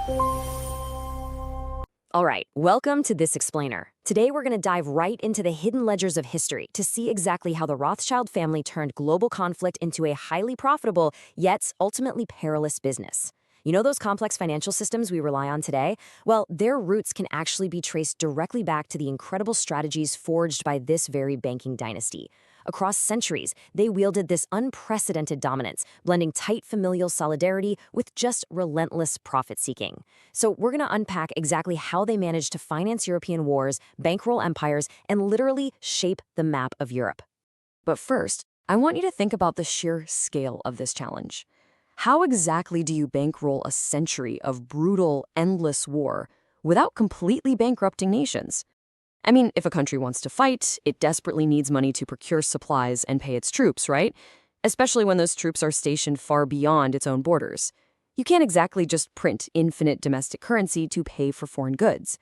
All right, welcome to This Explainer. Today we're going to dive right into the hidden ledgers of history to see exactly how the Rothschild family turned global conflict into a highly profitable, yet ultimately perilous business. You know those complex financial systems we rely on today? Well, their roots can actually be traced directly back to the incredible strategies forged by this very banking dynasty. Across centuries, they wielded this unprecedented dominance, blending tight familial solidarity with just relentless profit-seeking. So we're going to unpack exactly how they managed to finance European wars, bankroll empires, and literally shape the map of Europe. But first, I want you to think about the sheer scale of this challenge. How exactly do you bankroll a century of brutal, endless war without completely bankrupting nations? I mean, if a country wants to fight, it desperately needs money to procure supplies and pay its troops, right? Especially when those troops are stationed far beyond its own borders. You can't exactly just print infinite domestic currency to pay for foreign goods.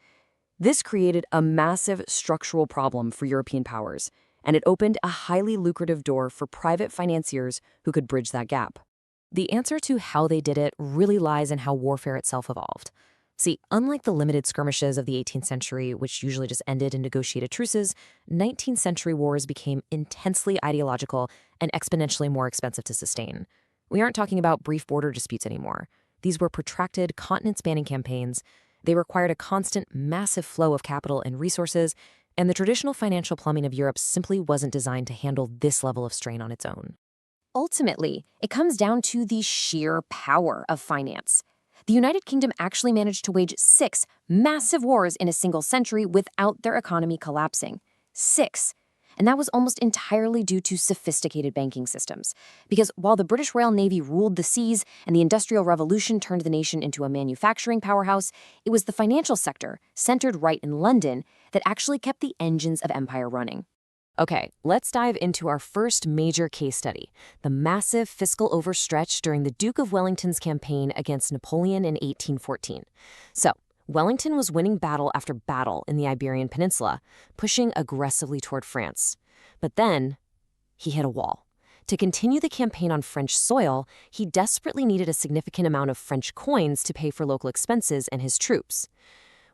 This created a massive structural problem for European powers, and it opened a highly lucrative door for private financiers who could bridge that gap. The answer to how they did it really lies in how warfare itself evolved. See, unlike the limited skirmishes of the 18th century, which usually just ended in negotiated truces, 19th century wars became intensely ideological and exponentially more expensive to sustain. We aren't talking about brief border disputes anymore. These were protracted, continent-spanning campaigns. They required a constant, massive flow of capital and resources, and the traditional financial plumbing of Europe simply wasn't designed to handle this level of strain on its own. Ultimately, it comes down to the sheer power of finance. The United Kingdom actually managed to wage 6 massive wars in a single century without their economy collapsing. 6. And that was almost entirely due to sophisticated banking systems. Because while the British Royal Navy ruled the seas and the Industrial Revolution turned the nation into a manufacturing powerhouse, it was the financial sector, centered right in London, that actually kept the engines of empire running. Okay, let's dive into our first major case study, the massive fiscal overstretch during the Duke of Wellington's campaign against Napoleon in 1814. So, Wellington was winning battle after battle in the Iberian Peninsula, pushing aggressively toward France. But then, he hit a wall. To continue the campaign on French soil, he desperately needed a significant amount of French coins to pay for local expenses and his troops.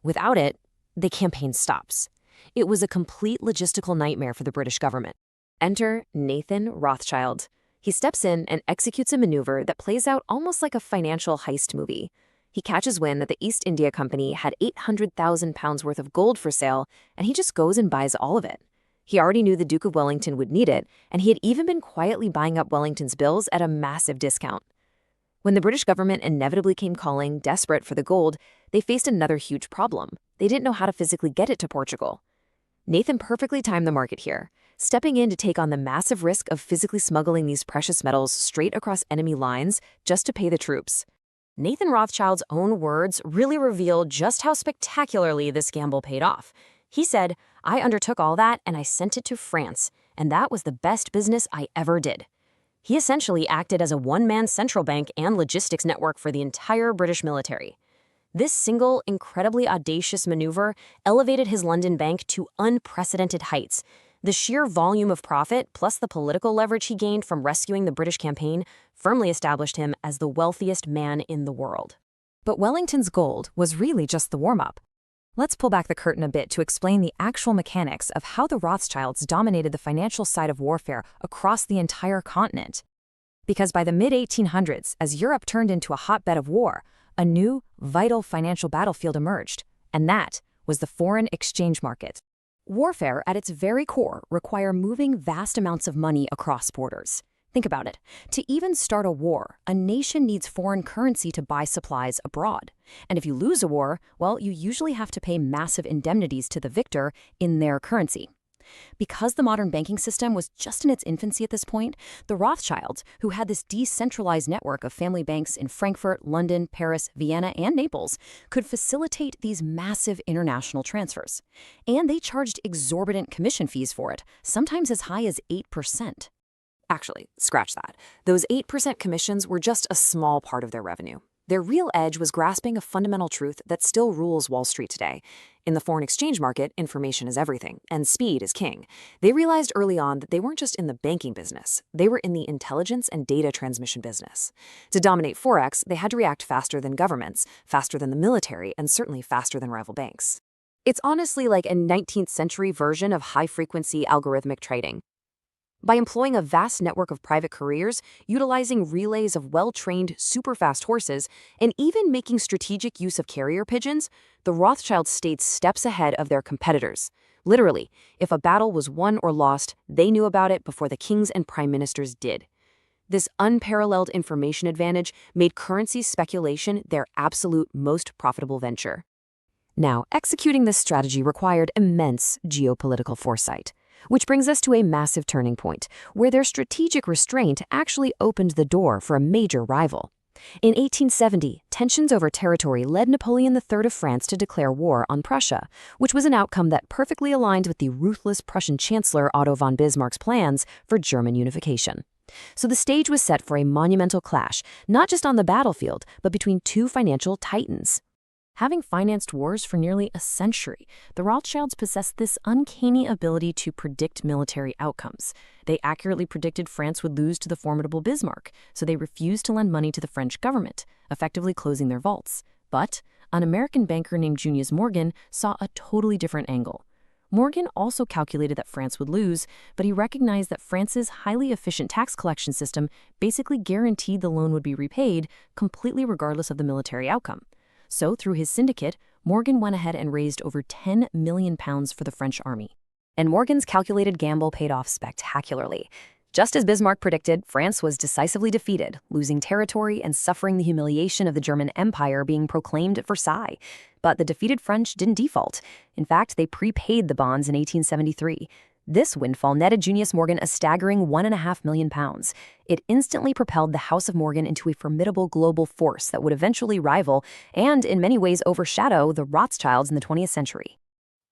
Without it, the campaign stops. It was a complete logistical nightmare for the British government. Enter Nathan Rothschild. He steps in and executes a maneuver that plays out almost like a financial heist movie. He catches wind that the East India Company had 800,000 pounds worth of gold for sale, and he just goes and buys all of it. He already knew the Duke of Wellington would need it, and he had even been quietly buying up Wellington's bills at a massive discount. When the British government inevitably came calling, desperate for the gold, they faced another huge problem. They didn't know how to physically get it to Portugal. Nathan perfectly timed the market here, stepping in to take on the massive risk of physically smuggling these precious metals straight across enemy lines just to pay the troops. Nathan Rothschild's own words really reveal just how spectacularly this gamble paid off. He said, "I undertook all that and I sent it to France, and that was the best business I ever did." He essentially acted as a one-man central bank and logistics network for the entire British military. This single, incredibly audacious maneuver elevated his London bank to unprecedented heights. The sheer volume of profit, plus the political leverage he gained from rescuing the British campaign, firmly established him as the wealthiest man in the world. But Wellington's gold was really just the warm-up. Let's pull back the curtain a bit to explain the actual mechanics of how the Rothschilds dominated the financial side of warfare across the entire continent. Because by the mid-1800s, as Europe turned into a hotbed of war, a new, vital financial battlefield emerged, and that was the foreign exchange market. Warfare, at its very core, requires moving vast amounts of money across borders. Think about it. To even start a war, a nation needs foreign currency to buy supplies abroad. And if you lose a war, well, you usually have to pay massive indemnities to the victor in their currency. Because the modern banking system was just in its infancy at this point, the Rothschilds, who had this decentralized network of family banks in Frankfurt, London, Paris, Vienna, and Naples, could facilitate these massive international transfers. And they charged exorbitant commission fees for it, sometimes as high as 8%. Actually, scratch that. Those 8% commissions were just a small part of their revenue. Their real edge was grasping a fundamental truth that still rules Wall Street today. In the foreign exchange market, information is everything, and speed is king. They realized early on that they weren't just in the banking business, they were in the intelligence and data transmission business. To dominate Forex, they had to react faster than governments, faster than the military, and certainly faster than rival banks. It's honestly like a 19th century version of high-frequency algorithmic trading. By employing a vast network of private couriers, utilizing relays of well-trained, super-fast horses, and even making strategic use of carrier pigeons, the Rothschilds stayed steps ahead of their competitors. Literally, if a battle was won or lost, they knew about it before the kings and prime ministers did. This unparalleled information advantage made currency speculation their absolute most profitable venture. Now, executing this strategy required immense geopolitical foresight. Which brings us to a massive turning point, where their strategic restraint actually opened the door for a major rival. In 1870, tensions over territory led Napoleon III of France to declare war on Prussia, which was an outcome that perfectly aligned with the ruthless Prussian Chancellor Otto von Bismarck's plans for German unification. So the stage was set for a monumental clash, not just on the battlefield, but between two financial titans. Having financed wars for nearly a century, the Rothschilds possessed this uncanny ability to predict military outcomes. They accurately predicted France would lose to the formidable Bismarck, so they refused to lend money to the French government, effectively closing their vaults. But an American banker named Junius Morgan saw a totally different angle. Morgan also calculated that France would lose, but he recognized that France's highly efficient tax collection system basically guaranteed the loan would be repaid, completely regardless of the military outcome. So, through his syndicate, Morgan went ahead and raised over £10 million for the French army. And Morgan's calculated gamble paid off spectacularly. Just as Bismarck predicted, France was decisively defeated, losing territory and suffering the humiliation of the German Empire being proclaimed at Versailles. But the defeated French didn't default. In fact, they prepaid the bonds in 1873. This windfall netted Junius Morgan a staggering £1.5 million. It instantly propelled the House of Morgan into a formidable global force that would eventually rival and, in many ways, overshadow the Rothschilds in the 20th century.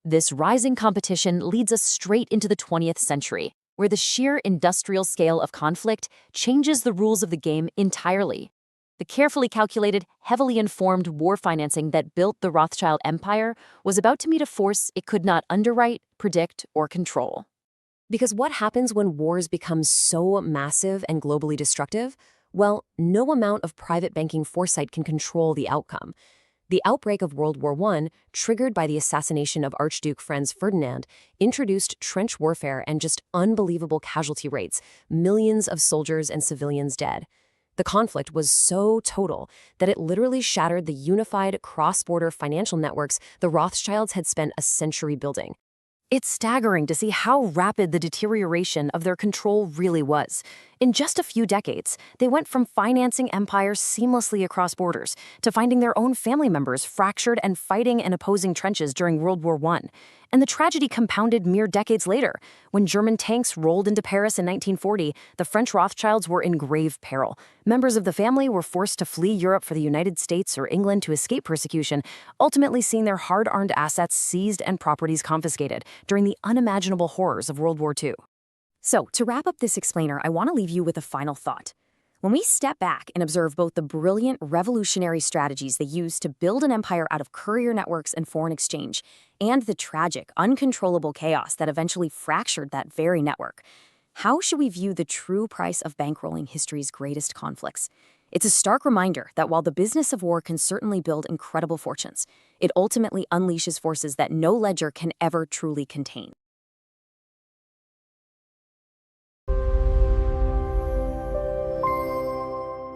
This rising competition leads us straight into the 20th century, where the sheer industrial scale of conflict changes the rules of the game entirely. The carefully calculated, heavily informed war financing that built the Rothschild empire was about to meet a force it could not underwrite, predict, or control. Because what happens when wars become so massive and globally destructive? Well, no amount of private banking foresight can control the outcome. The outbreak of World War I, triggered by the assassination of Archduke Franz Ferdinand, introduced trench warfare and just unbelievable casualty rates, millions of soldiers and civilians dead. The conflict was so total that it literally shattered the unified cross-border financial networks the Rothschilds had spent a century building. It's staggering to see how rapid the deterioration of their control really was. In just a few decades, they went from financing empires seamlessly across borders to finding their own family members fractured and fighting in opposing trenches during World War I. And the tragedy compounded mere decades later. When German tanks rolled into Paris in 1940, the French Rothschilds were in grave peril. Members of the family were forced to flee Europe for the United States or England to escape persecution, ultimately seeing their hard-earned assets seized and properties confiscated during the unimaginable horrors of World War II. So, to wrap up this explainer, I want to leave you with a final thought. When we step back and observe both the brilliant, revolutionary strategies they used to build an empire out of courier networks and foreign exchange, and the tragic, uncontrollable chaos that eventually fractured that very network, how should we view the true price of bankrolling history's greatest conflicts? It's a stark reminder that while the business of war can certainly build incredible fortunes, it ultimately unleashes forces that no ledger can ever truly contain.